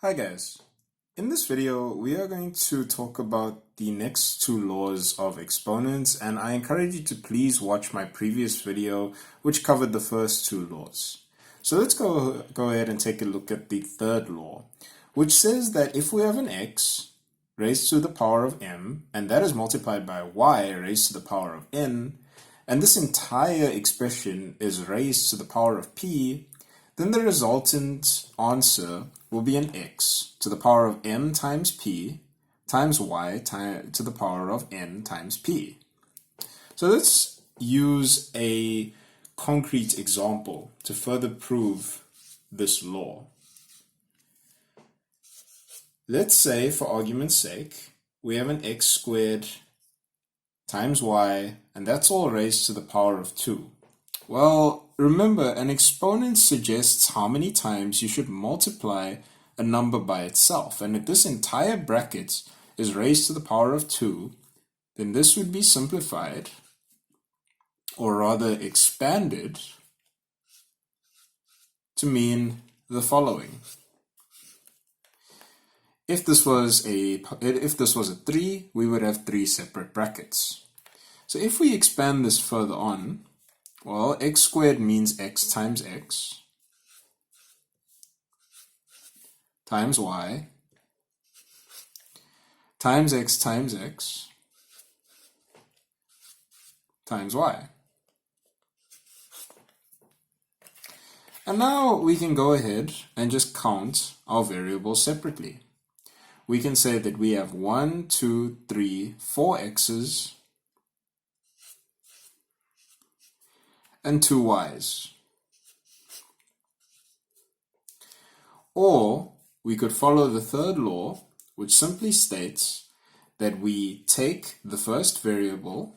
Hi guys, in this video we are going to talk about the next two laws of exponents, and I encourage you to please watch my previous video which covered the first two laws. So let's go ahead and take a look at the third law, which says that if we have an x raised to the power of m and that is multiplied by y raised to the power of n, and this entire expression is raised to the power of p, then the resultant answer will be an x to the power of m times p times y to the power of n times p. So let's use a concrete example to further prove this law. Let's say, for argument's sake, we have an x squared times y, and that's all raised to the power of 2. Well, remember, an exponent suggests how many times you should multiply a number by itself. And if this entire bracket is raised to the power of 2, then this would be simplified, or rather expanded, to mean the following. If this was a 3, we would have 3 separate brackets. So if we expand this further on, well, x squared means x times x times y times x times x times y. And now we can go ahead and just count our variables separately. We can say that we have 1, 2, 3, 4 x's and 2 y's. Or we could follow the third law, which simply states that we take the first variable,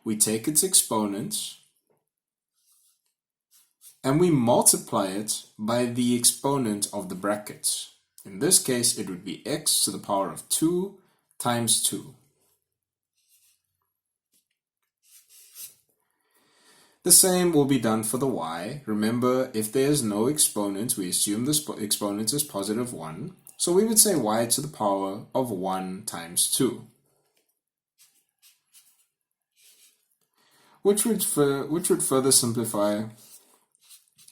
we take its exponent, and we multiply it by the exponent of the brackets. In this case, it would be x to the power of 2 times 2. The same will be done for the y. Remember, if there is no exponent, we assume this exponent is positive 1. So we would say y to the power of 1 times 2. Which would further simplify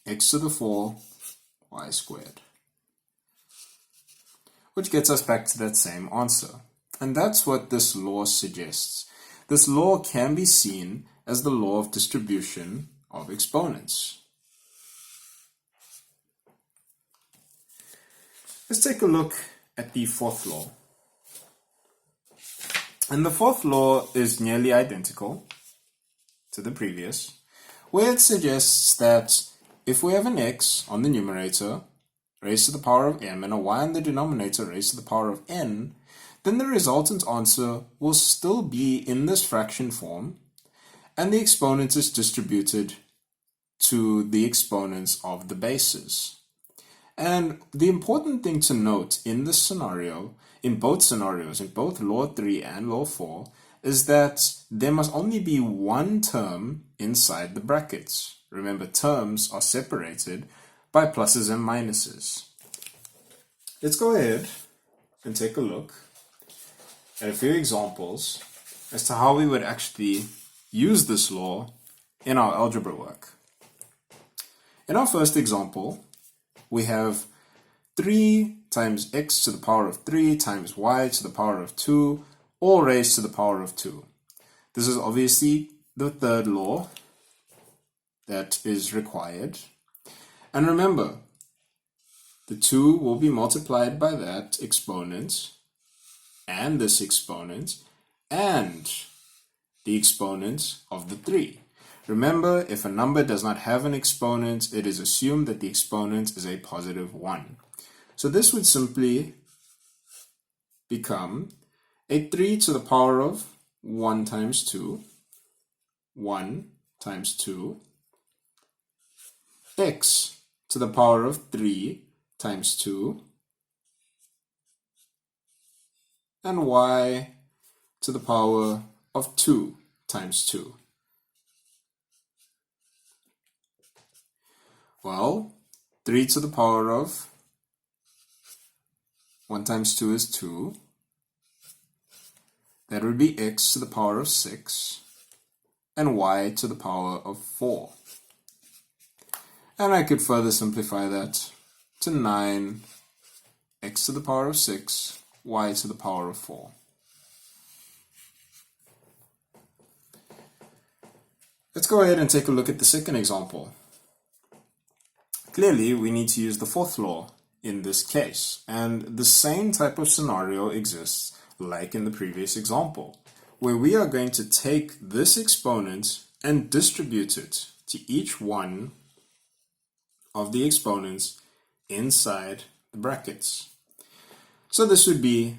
x to the 4 y squared. Which gets us back to that same answer. And that's what this law suggests. This law can be seen as the law of distribution of exponents. Let's take a look at the fourth law. And the fourth law is nearly identical to the previous, where it suggests that if we have an x on the numerator raised to the power of m and a y on the denominator raised to the power of n, then the resultant answer will still be in this fraction form, and the exponent is distributed to the exponents of the bases. And the important thing to note in this scenario, in both scenarios, in both law 3 and law 4, is that there must only be one term inside the brackets. Remember, terms are separated by pluses and minuses. Let's go ahead and take a look at a few examples as to how we would actually use this law in our algebra work. In our first example, we have 3 times x to the power of 3 times y to the power of 2, all raised to the power of 2. This is obviously the third law that is required. And remember, the 2 will be multiplied by that exponent and this exponent and the exponent of the 3. Remember, if a number does not have an exponent, it is assumed that the exponent is a positive 1. So this would simply become a 3 to the power of 1 times 2, 1 times 2, x to the power of 3 times 2, and y to the power of 2 times 2. Well, 3 to the power of 1 times 2 is 2. That would be x to the power of 6 and y to the power of 4. And I could further simplify that to 9 x to the power of 6, y to the power of 4. Let's go ahead and take a look at the second example. Clearly, we need to use the fourth law in this case, and the same type of scenario exists like in the previous example, where we are going to take this exponent and distribute it to each one of the exponents inside the brackets. So this would be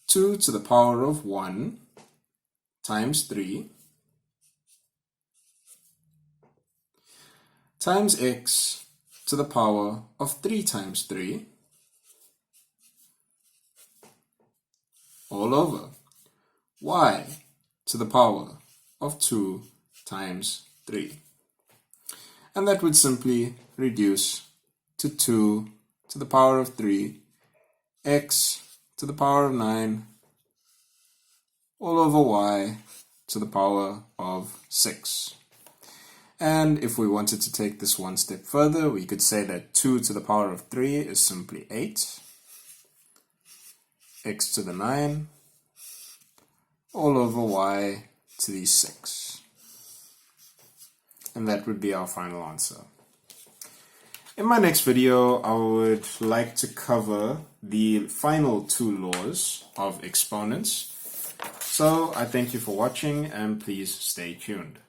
2 to the power of 1 times 3 times x to the power of 3 times 3 all over y to the power of 2 times 3. And that would simply reduce to 2 to the power of 3 x to the power of 9 all over y to the power of 6. And if we wanted to take this one step further, we could say that 2 to the power of 3 is simply 8, x to the 9, all over y to the 6. And that would be our final answer. In my next video, I would like to cover the final 2 laws of exponents. So I thank you for watching, and please stay tuned.